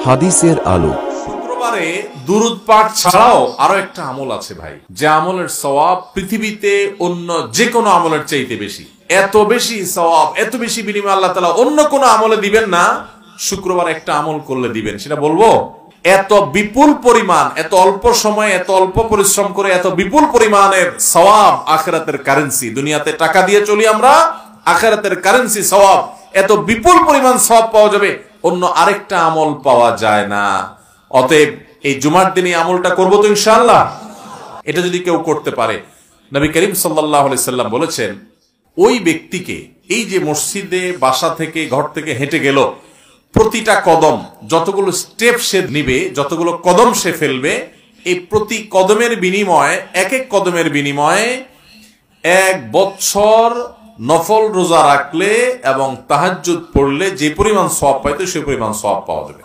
হাদিসের আলো। শুক্রবারে দুরূদ পাঠ ছাড়াও আরো একটা আমল আছে ভাই, যে আমলের সওয়াব পৃথিবীতে অন্য যে কোনো আমলের চাইতে বেশি। এত বেশি সওয়াব, এত বেশি বিনিময় আল্লাহ তাআলা অন্য কোনো আমলে দিবেন না, শুক্রবার একটা আমল করলে দিবেন। সেটা বলবো, এত বিপুল পরিমাণ, এত অল্প সময়ে, এত অল্প পরিশ্রম করে এত বিপুল পরিমাণের সওয়াব, আখিরাতের কারেন্সি। দুনিয়াতে টাকা দিয়ে চলি আমরা, আখিরাতের কারেন্সি সওয়াব। এত বিপুল পরিমাণ সওয়াব পাওয়া যাবে, অন্য আরেকটা আমল পাওয়া যায় না। অতএব এই জুমার দিনে আমলটা করবো তো ইনশাআল্লাহ। এটা যদি কেউ করতে পারে, নবী করিম সাল্লাল্লাহু আলাইহি সাল্লাম বলেছেন, ওই ব্যক্তিকে, এই যে মসজিদে বাসা থেকে ঘর থেকে হেঁটে গেল, প্রতিটা কদম, যতগুলো স্টেপ সে নিবে, যতগুলো কদম সে ফেলবে, এই প্রতি কদমের বিনিময়ে, এক এক কদমের বিনিময়ে 1 বছর নফল রোজা রাখলে এবং তাহাজ্জুদ পড়লে যে পরিমাণ সওয়াব পাইতো সেই পরিমাণ সওয়াব পাওয়া যাবে।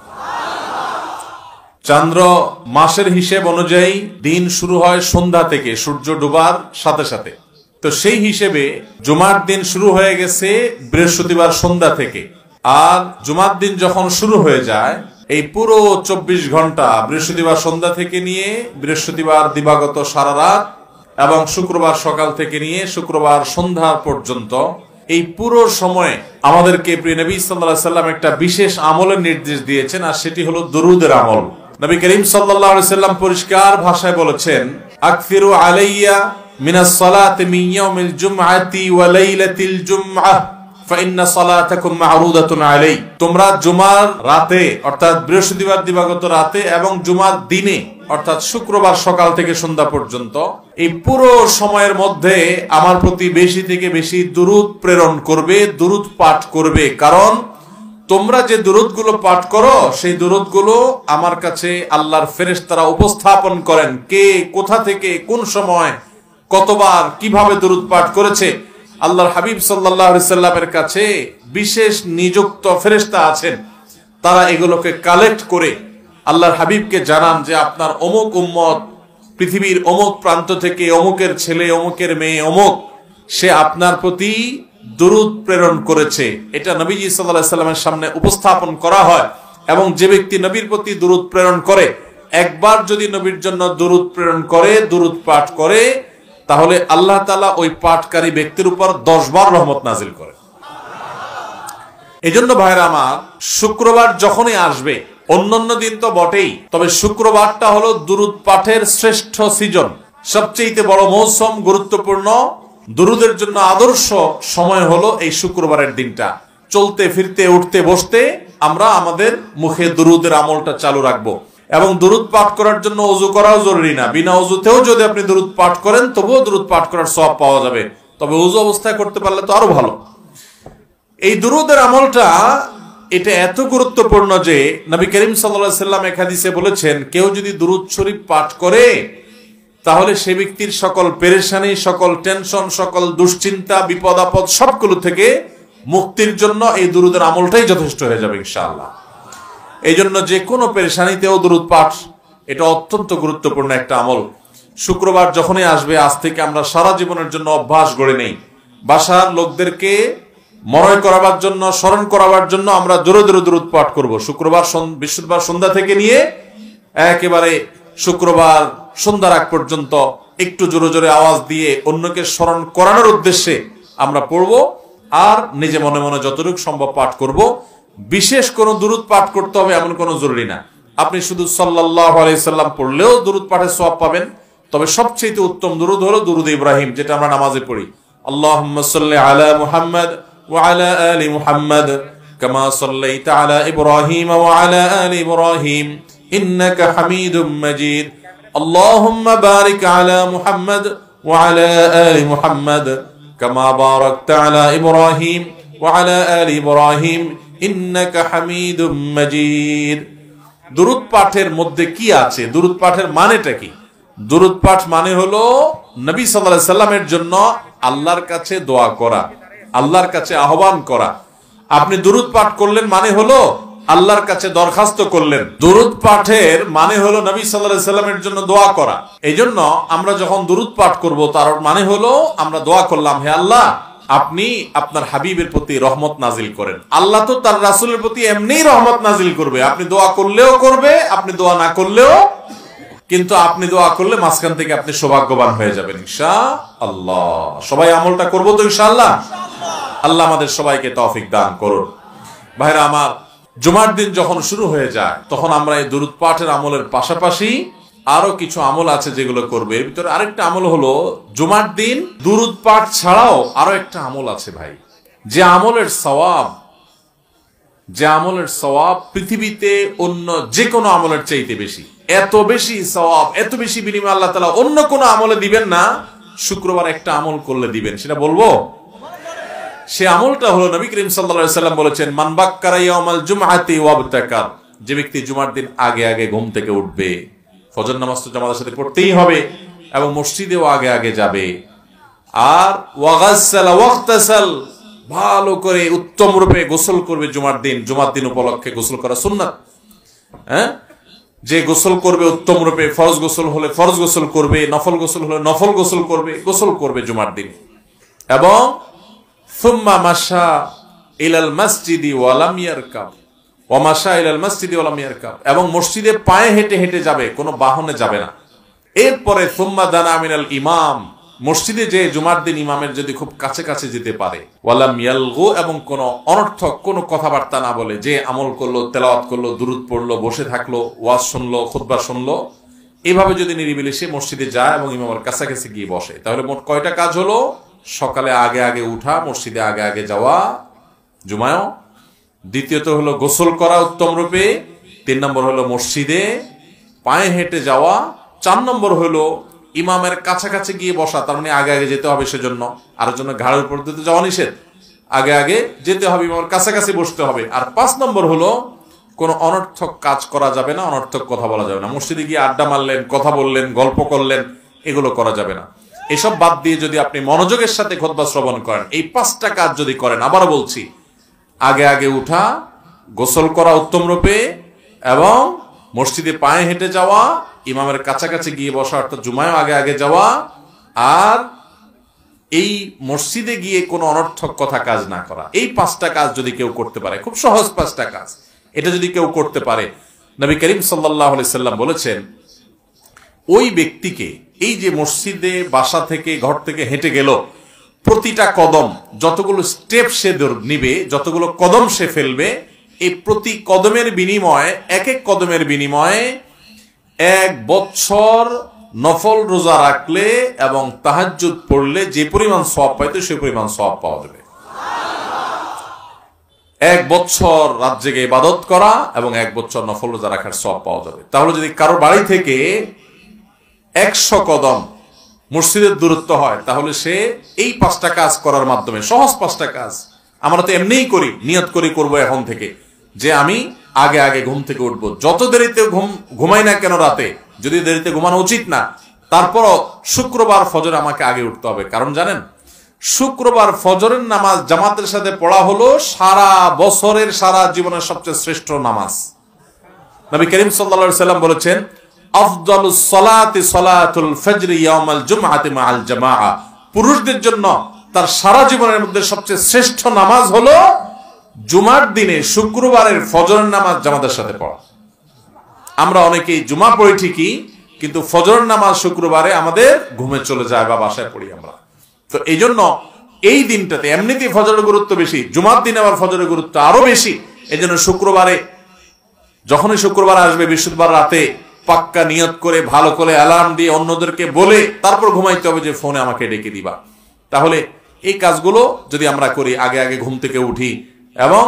চন্দ্র মাসের হিসেব অনুযায়ী দিন শুরু হয় সন্ধ্যা থেকে, সূর্য ডোবার সাথে সাথে। তো সেই হিসেবে জুমার দিন শুরু হয়ে গেছে বৃহস্পতিবার সন্ধ্যা থেকে। আর জুমার দিন যখন শুরু হয়ে যায়, এই পুরো 24 ঘন্টা, বৃহস্পতিবার সন্ধ্যা থেকে নিয়ে বৃহস্পতিবার দিবাগত সারা রাত এবং শুক্রবার সকাল থেকে নিয়ে শুক্রবার সন্ধ্যা পর্যন্ত, এই পুরো সময় আমাদেরকে প্রিয় নবী সাল্লাল্লাহু আলাইহি সাল্লাম একটা বিশেষ আমলের নির্দেশ দিয়েছেন, আর সেটি হলো দুরুদের আমল। নবী করিম সাল্লাল্লাহু আলাইহি সাল্লাম পরিষ্কার ভাষায় বলেছেন, আকফিরু আলাইয়া মিনাস সালাতি মিন ইয়াউমিল জুমআতি ওয়া লাইলাতিল জুমআহ ফাইন্না সালাতাকুম মা'রুদাতুন আলাই। তোমরা জুমার রাতে অর্থাৎ বৃহস্পতিবার দিবাগত রাতে এবং জুমার দিনে অর্থাৎ শুক্রবার সকাল থেকে সন্ধ্যা পর্যন্ত, এই পুরো সময়ের মধ্যে আমার প্রতি বেশি থেকে বেশি দুরূদ প্রেরণ করবে, দুরূদ পাঠ করবে। কারণ তোমরা যে দুরূদগুলো পাঠ করো, সেই দুরূদগুলো আমার কাছে আল্লাহর ফেরেশতারা উপস্থাপন করেন, কে কোথা থেকে কোন সময় কতবার কিভাবে দুরূদ পাঠ করেছে। আল্লাহর হাবিব সাল্লাল্লাহু আলাইহি সাল্লামের কাছে বিশেষ নিযুক্ত ফেরেশতা আছেন, তারা এগুলোকে কালেক্ট করে আল্লাহর হাবিবকে জানান যে আপনার অমুক উম্মত পৃথিবীর অমুক প্রান্ত থেকে, অমুকের ছেলে, অমুকের মেয়ে, অমুক, সে আপনার প্রতি দুরূদ প্রেরণ করেছে। এটা নবীজি সাল্লাল্লাহু আলাইহি সাল্লামের সামনে উপস্থাপন করা হয়। এবং যে ব্যক্তি নবীর প্রতি দুরূদ প্রেরণ করে, একবার যদি নবীর জন্য দুরূদ প্রেরণ করে, দুরূদ পাঠ করে, তাহলে আল্লাহ তাআলা ওই পাঠকারী ব্যক্তির উপর 10 বার রহমত নাজিল করে। এজন্য ভাইরা আমার, শুক্রবার যখনই আসবে, অন্যান্য দিন তো বটেই, তবে শুক্রবারটা হলো দুরূদ পাঠের শ্রেষ্ঠ সিজন, সবচেয়ে বড় মৌসুম, গুরুত্বপূর্ণ দুরূদের জন্য আদর্শ সময় হলো এই শুক্রবারের দিনটা। চলতে ফিরতে, উঠতে বসতে আমরা আমাদের মুখে দুরূদের আমলটা চালু রাখবো। এবং দুরূদ পাঠ করার জন্য ওযু করাও জরুরি না, বিনা ওযুতেও যদি আপনি দুরূদ পাঠ করেন তবুও দুরূদ পাঠ করার সওয়াব পাওয়া যাবে, তবে ওযু অবস্থায় করতে পারলে তো আরো ভালো। এই দুরূদের আমলটা এটা এত গুরুত্বপূর্ণ যে নবী করিম সাল্লাল্লাহু আলাইহি সাল্লাম এক হাদিসে বলেছেন, কেউ যদি দুরূদ শরীফ পাঠ করে, তাহলে সে ব্যক্তির সকল পেরেশানি, সকল টেনশন, সকল দুশ্চিন্তা, বিপদ আপদ সবগুলো থেকে মুক্তির জন্য এই দুরূদের আমলটাই যথেষ্ট হয়ে যাবে ইনশাআল্লাহ। এই জন্য যে কোনো পেরেশানিতেও দুরূদ পাঠ, এটা অত্যন্ত গুরুত্বপূর্ণ একটা আমল। শুক্রবার যখনই আসবে, আজ থেকে আমরা সারা জীবনের জন্য অভ্যাস গড়ে নেই, বাসার লোকদেরকে মনে করাবার জন্য, স্মরণ করাবার জন্য আমরা জোরে জোরে দুরূদ পাঠ করব। বৃহস্পতিবার সন্ধ্যা থেকে নিয়ে একেবারে শুক্রবার সন্ধ্যার আগ পর্যন্ত একটু জোরে জোরে আওয়াজ দিয়ে অন্যকে স্মরণ করানোর উদ্দেশ্যে আমরা পড়ব। আর নিজে মনে মনে যতটুকু সম্ভব পাঠ করব। বিশেষ কোনো দুরূদ পাঠ করতে হবে এমন কোনো জরুরি না, আপনি শুধু সাল্লাল্লাহু আলাইহি সাল্লাম পড়লেও দুরূদ পাঠের সওয়াব পাবেন। তবে সবচেয়ে উত্তম দুরূদ হলো দুরূদ ইব্রাহিম, যেটা আমরা নামাজে পড়ি। আল্লাহুম্মা সাল্লি আলা মুহাম্মাদ ওয়া আলা আলি মুহাম্মাদ কামা সাল্লাইতা আলা ইব্রাহিম ওয়া আলা আলি ইব্রাহিম ইন্নাকা হামিদুম মাজিদ। আল্লাহুম্মা বারিক আলা মুহাম্মাদ ওয়া আলা আলি মুহাম্মাদ কামা বারাকতা আলা ইব্রাহিম ওয়া আলা আলি ইব্রাহিম ইন্নাকা হামিদুম মাজিদ। দুরূদ পাঠের মধ্যে কি আছে? দুরূদ পাঠের মানেটা কি? দুরূদ পাঠ মানে হলো নবী সাল্লাল্লাহু আলাইহি সাল্লামের জন্য আল্লাহর কাছে দোয়া করা, আল্লাহর কাছে আহ্বান করা। আপনি দুরূদ পাঠ করলেন মানে হলো আল্লাহর কাছে দরখাস্ত করলেন। দুরূদ পাঠের মানে হলো নবী সাল্লাল্লাহু আলাইহি সাল্লামের জন্য দোয়া করা। এই জন্য আমরা যখন দুরূদ পাঠ করব, তার মানে হলো আমরা দোয়া করলাম, হে আল্লাহ আপনি আপনার হাবিবের প্রতি রহমত নাজিল করেন। আল্লাহ তো তার রাসূলের প্রতি এমনিই রহমত নাজিল করবে, আপনি দোয়া করলেও করবে, আপনি দোয়া না করলেও, কিন্তু আপনি দোয়া করলে মাঝখান থেকে আপনি সৌভাগ্যবান হয়ে যাবেন ইনশাআল্লাহ। সবাই আমলটা করবো তো ইনশাআল্লাহ? আল্লাহ আমাদের সবাইকে তৌফিক দান করুন। ভাইরা আমার, জুমার দিন যখন শুরু হয়ে যায় তখন আমরা এই দুরূদ পাঠের আমলের পাশাপাশি আরো কিছু আমল আছে যেগুলো করবে। এর ভিতরে আরেকটা আমল হলো জুমার দিন দুরূদ পাঠ ছাড়াও আরো একটা আমল আছে ভাই, যে আমলের সওয়াব পৃথিবীতে অন্য যে কোনো আমলের চাইতে বেশি। এত বেশি সওয়াব, এত বেশি বিনিময় আল্লাহ তাআলা অন্য কোনো আমলে দিবেন না, শুক্রবার একটা আমল করলে দিবেন। সেটা বলবো? সে আমলটা হলো নবী করিম সাল্লাল্লাহু আলাইহি ওয়াসাল্লাম বলেছেন, মান বাক্কারা ইয়াউমাল জুমআতি ওয়াবতাকার, যে ব্যক্তি জুমার দিন আগে আগে ঘুম থেকে উঠবে, ফজর নামাজ তো জামাতের সাথে পড়তেই হবে এবং মসজিদেও আগে আগে যাবে, আর ওয়াগাসসালা ওয়াগতাসাল, ভালো করে উত্তম রূপে গোসল করবে জুমার দিন উপলক্ষে গোসল করা সুন্নাত। হ্যাঁ, যে গোসল করবে উত্তম রূপে, ফরজ গোসল হলে ফরজ গোসল করবে, নফল গোসল হলে নফল গোসল করবে জুমার দিন। এবং সুম্মা মাশা ইলাল মাসজিদি ওয়া লাম ইয়ারকাব, ওয়া মাশা ইলাল মাসজিদি ওয়া লাম ইয়ারকাব, এবং মসজিদে পায়ে হেঁটে হেঁটে যাবে, কোনো বাহনে যাবে না। এরপরে সুম্মা দানা মিনাল ইমাম, মসজিদে যে জুমার দিন ইমামের যদি খুব কাছে কাছে যেতে পারে, ওয়ালাম ইয়ালগু, এবং কোন অনর্থক কোন কথাবার্তা না বলে, যে আমল করলো, তেলাওয়াত করলো, দুরূদ পড়লো, বসে থাকলো, ওয়াজ শুনলো, খুতবা শুনলো, এইভাবে যদি নিরিবিলি সে মসজিদে যায় এবং ইমামের কাছাকাছি গিয়ে বসে, তাহলে মোট কয়টা কাজ হলো? সকালে আগে আগে উঠা, মসজিদে আগে আগে যাওয়া জুমায়ও, দ্বিতীয়ত হলো গোসল করা উত্তম রূপে, 3 নম্বর হলো মসজিদে পায়ে হেঁটে যাওয়া, 4 নম্বর হলো ইমামের কাছাকাছি গিয়ে বসা, তার মানে আগে আগে যেতে হবে, সেজন্য আর জন্য ঘাড়ের উপর দিতে যাওয়া নিষেধ, আগে আগে যেতে হবে, ইমামের কাছাকাছি বসতে হবে। আর 5 নম্বর হলো কোনো অনর্থক কাজ করা যাবে না, অনর্থক কথা বলা যাবে না। মসজিদে গিয়ে আড্ডা মারলেন, কথা বললেন, গল্প করলেন, এগুলো করা যাবে না। এসব বাদ দিয়ে যদি আপনি মনোযোগের সাথে খুতবা শ্রবণ করেন, এই 5টা কাজ যদি করেন, আবার বলছি, আগে আগে উঠা, গোসল করা উত্তম রূপে, এবং মসজিদে পায়ে হেঁটে যাওয়া, ইমামের কাছাকাছি গিয়ে বসা অর্থাৎ জুমায় আগে আগে যাওয়া, আর এই মসজিদে গিয়ে কোনো অনর্থক কথা কাজ না করা, এই 5টা কাজ যদি কেউ করতে পারে, খুব সহজ 5টা কাজ, এটা যদি কেউ করতে পারে, নবী করিম সাল্লাল্লাহু আলাইহি সাল্লাম বলেছেন, ওই ব্যক্তিকে, এই যে মসজিদে বাসা থেকে ঘর থেকে হেঁটে গেল, প্রতিটা কদম, যতগুলো স্টেপ সে নিবে, যতগুলো কদম সে ফেলবে, এই প্রতি কদমের বিনিময়ে, এক এক কদমের বিনিময়ে 1 বছর নফল রোজা রাখলে এবং তাহাজ্জুদ পড়লে যে পরিমাণ সওয়াব পাইতো সে পরিমাণ সওয়াব পাওয়া যাবে। 1 বছর রাত জেগে ইবাদত করা এবং 1 বছর নফল রোজা রাখার সওয়াব পাওয়া যাবে। তাহলে যদি কারো বাড়ি থেকে 100 কদম মসজিদের দূরত্ব হয়, তাহলে সে এই 5টা কাজ করার মাধ্যমে, সহজ 5টা কাজ, আমরা তো এমনিই করি, নিয়ত করি করব এখন থেকে, যে আমি আগে আগে ঘুম থেকে উঠবো, যত দেরিতে ঘুমাই না কেন রাতে, যদি দেরিতে ঘুমানো উচিত না, তারপরও শুক্রবার ফজর আমাকে আগে উঠতে হবে। কারণ জানেন, শুক্রবার ফজরের নামাজ জামাতের সাথে পড়া হলো সারা বছরের, সারা জীবনের সবচেয়ে শ্রেষ্ঠ নামাজ। নবী করিম সাল্লাল্লাহু আলাইহি সাল্লাম বলেছেন, আফদালুস সালাতি সালাতুল ফজর ইয়াউমাল জুমআতি মাআল জামাআ, পুরুষদের জন্য তার সারা জীবনের মধ্যে সবচেয়ে শ্রেষ্ঠ নামাজ হলো জুমার দিনে শুক্রবারের ফজরের নামাজ জামাতের সাথে পড়া। আমরা অনেকেই জুমা পড়ি ঠিকই, কিন্তু ফজরের নামাজ শুক্রবারে আমাদের ঘুমে চলে যায় বা বাসায় পড়ি আমরা। তো এই জন্য এই দিনটাতে এমনিতেই ফজরের গুরুত্ব বেশি, জুমার দিনে আবার ফজরের গুরুত্ব আরো বেশি। এই জন্য শুক্রবারে, যখনই শুক্রবার আসবে, বৃহস্পতিবার রাতে পাক্কা নিয়ত করে, ভালো করে অ্যালার্ম দিয়ে অন্যদেরকে বলে তারপর ঘুমাইতে হবে যে ফোনে আমাকে ডেকে দিবা। তাহলে এই কাজগুলো যদি আমরা করি, আগে আগে ঘুম থেকে উঠি, এবং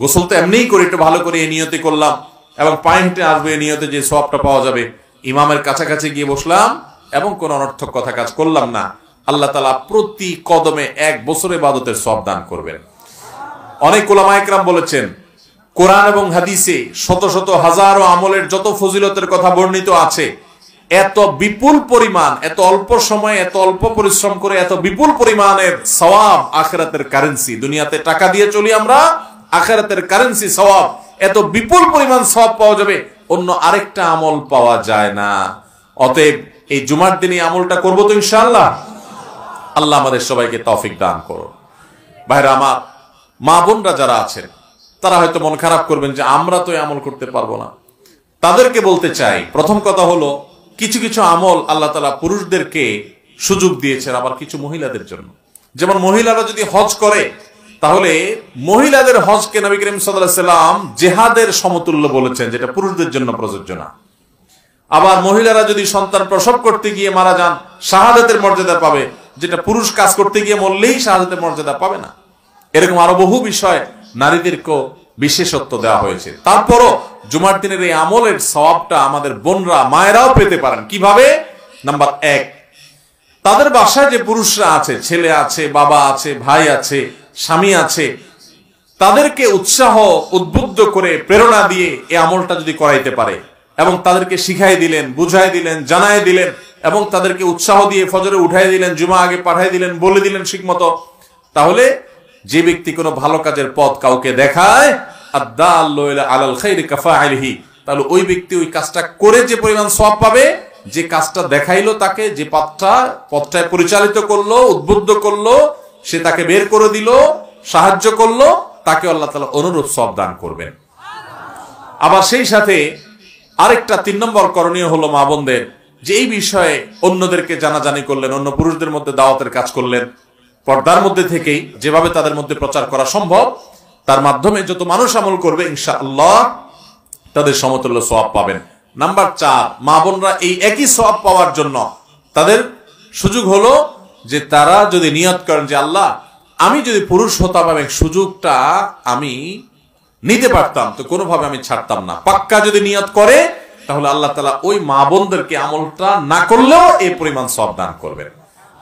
গোসল তো এমনিই করি, একটু ভালো করে এই নিয়তে করলাম, এবং পায়ে হেঁটে আসবে এই নিয়তে যে সওয়াবটা পাওয়া যাবে, ইমামের কাছাকাছি গিয়ে বসলাম এবং কোন অনর্থক কথা কাজ করলাম না, আল্লাহ তাআলা প্রতি কদমে 1 বছরের ইবাদতের সওয়াব দান করবেন। অনেক উলামা ইকরাম বলেছেন, কোরআন এবং হাদিসে শত শত হাজারো আমলের যত ফজিলতের কথা বর্ণিত আছে, এত বিপুল পরিমাণ, এত অল্প সময়ে, এত অল্প পরিশ্রম করে এত বিপুল পরিমাণের সওয়াব, আখিরাতের কারেন্সি, দুনিয়াতে টাকা দিয়ে চলি আমরা, আখিরাতের কারেন্সি সওয়াব, এত বিপুল পরিমাণ সওয়াব পাওয়া যাবে, অন্য আরেকটা আমল পাওয়া যায় না। অতএব এই জুমার দিনে আমলটা করবো তো ইনশাআল্লাহ। আল্লাহ আমাদের সবাইকে তৌফিক দান করুন। ভাইরা আমার, মা বোনরা যারা আছেন তারা হয়তো মন খারাপ করবেন যে আমরা তো আমল করতে পারবো না। তাদেরকে বলতে চাই, প্রথম কথা হলো কিছু কিছু আমল আল্লাহ তাআলা পুরুষদেরকে সুযোগ দিয়েছেন, আবার কিছু মহিলাদের জন্য। যেমন মহিলারা যদি হজ করে, তাহলে মহিলাদের হজকে নবী করিম সাল্লাল্লাহু আলাইহি ওয়াসাল্লাম জিহাদের সমতুল্য বলেছেন, যেটা পুরুষদের জন্য প্রযোজ্য না। আবার মহিলারা যদি সন্তান প্রসব করতে গিয়ে মারা যান, শাহাদাতের মর্যাদা পাবে, যেটা পুরুষ কাজ করতে গিয়ে মরলেই শাহাদাতের মর্যাদা পাবে না। এরকম আরো বহু বিষয় নারীদেরকে বিশেষত্ব দেওয়া হয়েছে। তারপরও জুমার দিনের এই আমলের সওয়াবটা আমাদের বোনরা, মায়েরাও পেতে পারেন। কিভাবে? নাম্বার 1, তাদের বাসায় যে পুরুষরা আছে, ছেলে আছে, বাবা আছে, ভাই আছে, স্বামী আছে, তাদেরকে উৎসাহ উদ্বুদ্ধ করে প্রেরণা দিয়ে এই আমলটা যদি করাইতে পারে এবং তাদেরকে শিখাই দিলেন, বুঝাই দিলেন, জানাই দিলেন এবং তাদেরকে উৎসাহ দিয়ে ফজরে উঠাই দিলেন, জুমা আগে পাঠাই দিলেন, বলে দিলেন ঠিকমতো, তাহলে যে ব্যক্তি কোনো ভালো কাজের পথ কাউকে দেখায়, আদ-দাল্লু আলাল খাইরি কাফাইলিহি, তাহলে ওই ব্যক্তি ওই কাজটা করে যে পরিমাণ সওয়াব পাবে, যে কাজটা দেখাইলো তাকে, যে পথটায় পরিচালিত করলো, উদ্বুদ্ধ করলো, সে তাকে বের করে দিল, সাহায্য করলো, তাকে আল্লাহ তাআলা অনুরূপ সওয়াব দান করবেন। আবার সেই সাথে আরেকটা 3 নম্বর করণীয় হলো মা বোনদের, যে এই বিষয়ে অন্যদেরকে জানাজানি করলেন, অন্য পুরুষদের মধ্যে দাওয়াতের কাজ করলেন, পর্দার মধ্যে থেকেই যেভাবে তাদের মধ্যে প্রচার করা সম্ভব, তার মাধ্যমে যত মানুষ আমল করবে ইনশাআল্লাহ তাদের সমতুল্য সওয়াব পাবেন। নাম্বার 4, মা বোনরা এই একই সওয়াব পাওয়ার জন্য তাদের সুযোগ হলো যে তারা যদি নিয়ত করেন যে আল্লাহ, আমি যদি পুরুষ হতাম এবং সুযোগটা আমি নিতে পারতাম তো কোনোভাবে আমি ছাড়তাম না। পাক্কা যদি নিয়ত করে, তাহলে আল্লাহ তাআলা ওই মা বোনদেরকে আমলটা না করলেও এই পরিমাণ সওয়াব দান করবেন।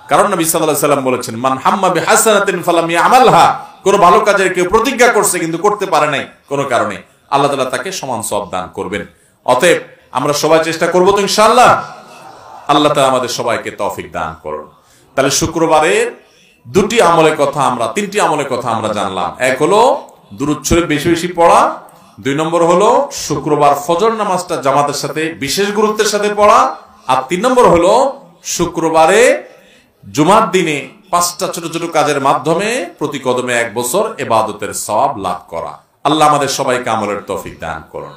কারণ নবী সাল্লাল্লাহু আলাইহি ওয়াসাল্লাম বলেছেন, মান হাম্মা বিহাসানাতিন ফালাম ইয়ামালহা, কোন ভালো কাজের কেউ প্রতিজ্ঞা করছে কিন্তু করতে পারে নাই কোনো কারণে, আল্লাহ তাআলা তাকে সমান সওয়াব দান করবেন। অতএব আমরা সবাই চেষ্টা করব তো ইনশাআল্লাহ। আল্লাহ তাআলা আমাদের সবাইকে তৌফিক দান করুন। তাহলে শুক্রবারের 2টি আমলের কথা আমরা, 3টি আমলের কথা আমরা জানলাম। এক হলো দুরূদ শরীফ বেশি বেশি পড়া, 2 নম্বর হলো শুক্রবার ফজর নামাজটা জামাতের সাথে বিশেষ গুরুত্বের সাথে পড়া, আর 3 নম্বর হলো শুক্রবারে জুমার দিনে 5টা ছোট ছোট কাজের মাধ্যমে প্রতি কদমে 1 বছর ইবাদতের সওয়াব লাভ করা। আল্লাহ আমাদের সবাইকে আমলের তৌফিক দান করুন।